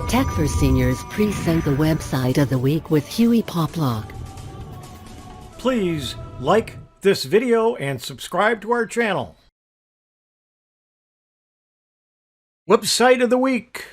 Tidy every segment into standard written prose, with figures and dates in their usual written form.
Tech for Seniors present the website of the week with Hewie Poplock. Please like this video and subscribe to our channel. Website of the week.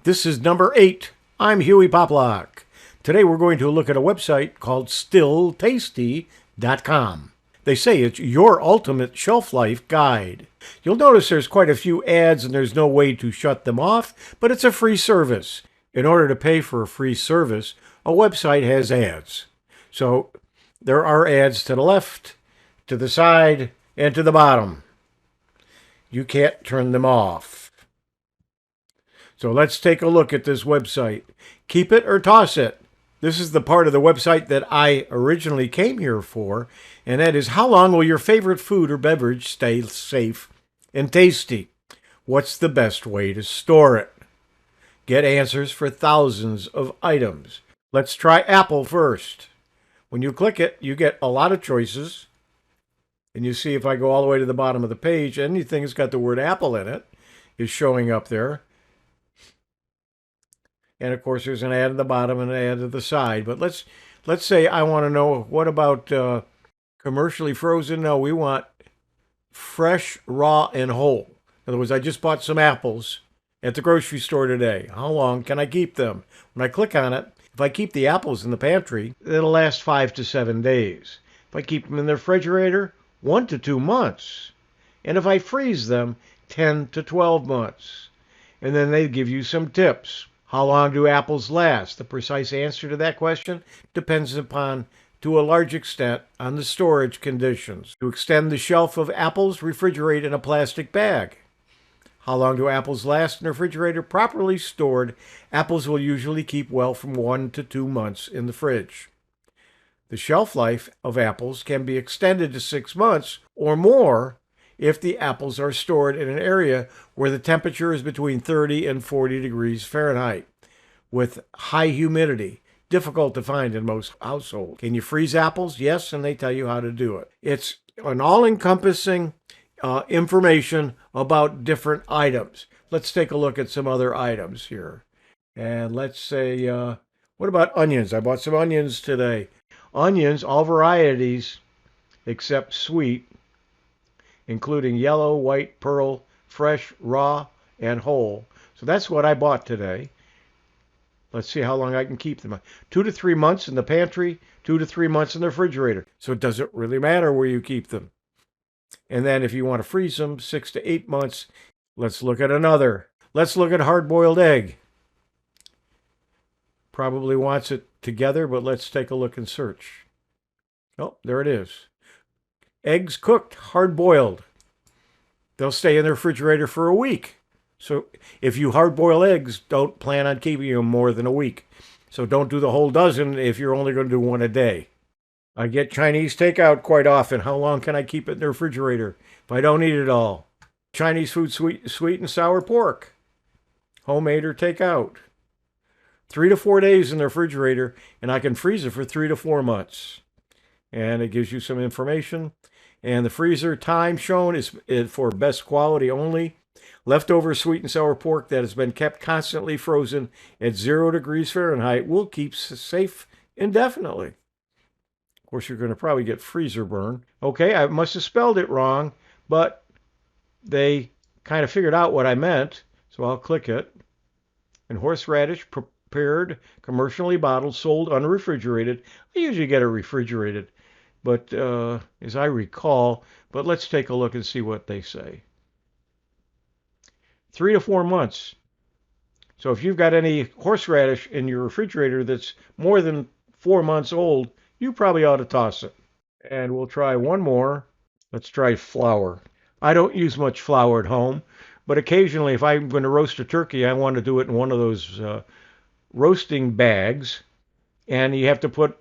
This is number 8. I'm Hewie Poplock. Today we're going to look at a website called stilltasty.com. They say it's your ultimate shelf life guide. You'll notice there's quite a few ads and there's no way to shut them off, but it's a free service. In order to pay for a free service, a website has ads. So there are ads to the left, to the side, and to the bottom. You can't turn them off. So let's take a look at this website. Keep it or toss it. This is the part of the website that I originally came here for, and that is, how long will your favorite food or beverage stay safe and tasty? What's the best way to store it? Get answers for thousands of items. Let's try Apple first. When you click it, you get a lot of choices, and you see if I go all the way to the bottom of the page, anything that's got the word Apple in it is showing up there. And of course, there's an ad at the bottom and an ad at the side. But let's say I want to know, what about commercially frozen? No, we want fresh, raw, and whole. In other words, I just bought some apples at the grocery store today. How long can I keep them? When I click on it, if I keep the apples in the pantry, it'll last 5 to 7 days. If I keep them in the refrigerator, 1 to 2 months. And if I freeze them, 10 to 12 months. And then they give you some tips. How long do apples last? The precise answer to that question depends upon, to a large extent, on the storage conditions. To extend the shelf of apples, refrigerate in a plastic bag. How long do apples last in the refrigerator? Properly stored, apples will usually keep well from 1 to 2 months in the fridge. The shelf life of apples can be extended to 6 months or more if the apples are stored in an area where the temperature is between 30 and 40 degrees Fahrenheit, with high humidity, difficult to find in most households. Can you freeze apples? Yes, and they tell you how to do it. It's an all-encompassing information about different items. Let's take a look at some other items here. And let's say, what about onions? I bought some onions today. Onions, all varieties except sweet, including yellow, white, pearl, fresh, raw, and whole. So that's what I bought today. Let's see how long I can keep them. 2 to 3 months in the pantry, 2 to 3 months in the refrigerator. So it doesn't really matter where you keep them. And then if you want to freeze them, 6 to 8 months. Let's look at another. Let's look at hard-boiled egg. Probably wants it together, but let's take a look and search. Oh, there it is. Eggs cooked, hard-boiled. They'll stay in the refrigerator for a week. So if you hard-boil eggs, don't plan on keeping them more than a week. So don't do the whole dozen if you're only going to do one a day. I get Chinese takeout quite often. How long can I keep it in the refrigerator if I don't eat it all? Chinese food, sweet and sour pork. Homemade or takeout. 3 to 4 days in the refrigerator, and I can freeze it for 3 to 4 months. And it gives you some information. And the freezer time shown is for best quality only. Leftover sweet and sour pork that has been kept constantly frozen at 0 degrees Fahrenheit will keep safe indefinitely. Of course, you're going to probably get freezer burn. Okay, I must have spelled it wrong, but they kind of figured out what I meant, so I'll click it. And horseradish, prepared, commercially bottled, sold unrefrigerated. I usually get it refrigerated, but as I recall, but let's take a look and see what they say. 3 to 4 months. So if you've got any horseradish in your refrigerator that's more than 4 months old, you probably ought to toss it. And we'll try one more. Let's try flour. I don't use much flour at home, but occasionally if I'm going to roast a turkey, I want to do it in one of those roasting bags, and you have to put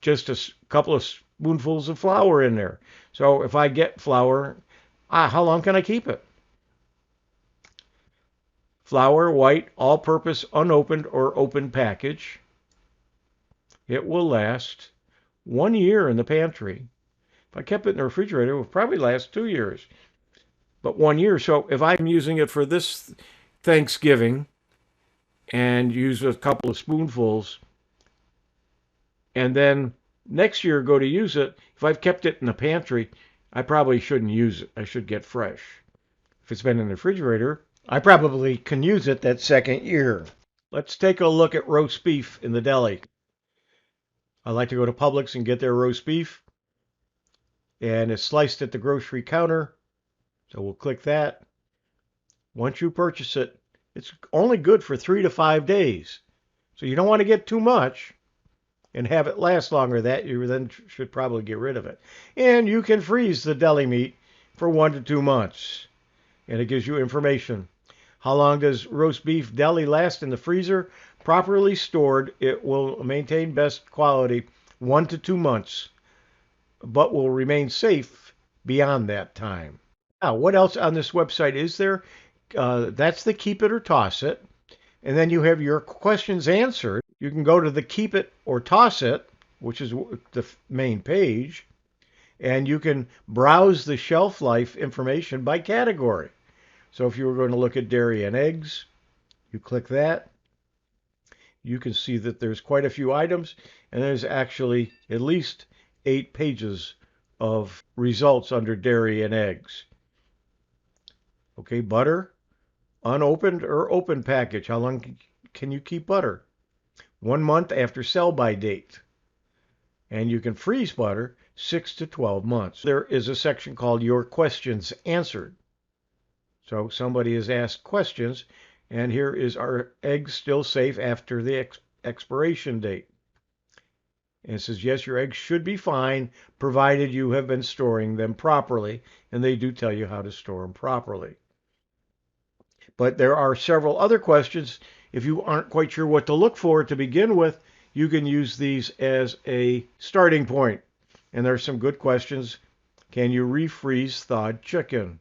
just a couple of spoonfuls of flour in there. So if I get flour, how long can I keep it? Flour, white, all-purpose, unopened or open package. It will last 1 year in the pantry. If I kept it in the refrigerator, it would probably last 2 years. But 1 year, so if I'm using it for this Thanksgiving, and use a couple of spoonfuls. And then next year go to use it. If I've kept it in the pantry, I probably shouldn't use it. I should get fresh. If it's been in the refrigerator, I probably can use it that second year. Let's take a look at roast beef in the deli. I like to go to Publix and get their roast beef. And it's sliced at the grocery counter. So we'll click that. Once you purchase it, it's only good for 3 to 5 days. So you don't want to get too much and have it last longer. That you then should probably get rid of it. And you can freeze the deli meat for 1 to 2 months. And it gives you information. How long does roast beef deli last in the freezer? Properly stored, it will maintain best quality 1 to 2 months, but will remain safe beyond that time. Now, what else on this website is there? That's the keep it or toss it. And then you have your questions answered. You can go to the keep it or toss it, which is the main page, and you can browse the shelf life information by category. So if you were going to look at dairy and eggs, you click that. You can see that there's quite a few items, and there's actually at least 8 pages of results under dairy and eggs. Okay, butter, unopened or open package. How long can you keep butter? 1 month after sell-by date. And you can freeze butter 6 to 12 months. There is a section called Your Questions Answered. So somebody has asked questions, and here is, are eggs still safe after the expiration date? And it says, yes, your eggs should be fine, provided you have been storing them properly, and they do tell you how to store them properly. But there are several other questions. If you aren't quite sure what to look for to begin with, you can use these as a starting point. And there are some good questions. Can you refreeze thawed chicken?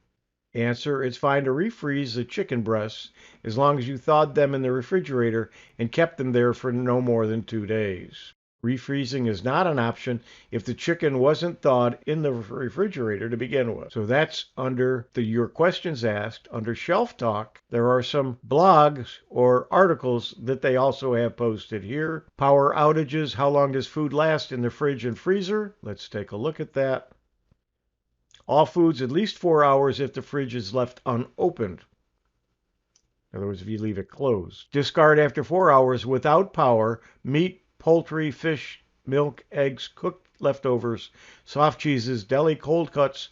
Answer, it's fine to refreeze the chicken breasts as long as you thawed them in the refrigerator and kept them there for no more than 2 days. Refreezing is not an option if the chicken wasn't thawed in the refrigerator to begin with. So that's under the Your Questions Asked. Under Shelf Talk, there are some blogs or articles that they also have posted here. Power outages, how long does food last in the fridge and freezer? Let's take a look at that. All foods at least 4 hours if the fridge is left unopened. In other words, if you leave it closed. Discard after 4 hours without power, meat, poultry, fish, milk, eggs, cooked leftovers, soft cheeses, deli cold cuts,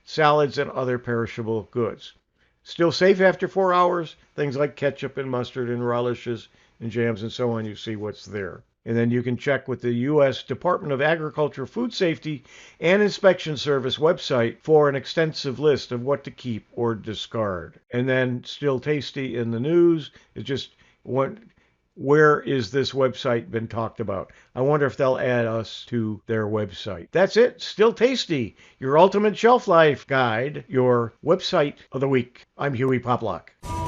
salads, and other perishable goods. Still safe after 4 hours, things like ketchup and mustard and relishes and jams and so on, you see what's there. And then you can check with the U.S. Department of Agriculture, Food Safety, and Inspection Service website for an extensive list of what to keep or discard. And then Still Tasty in the news is just where is this website been talked about? I wonder if they'll add us to their website. That's it. Still Tasty, your ultimate shelf life guide, your website of the week. I'm Hewie Poplock.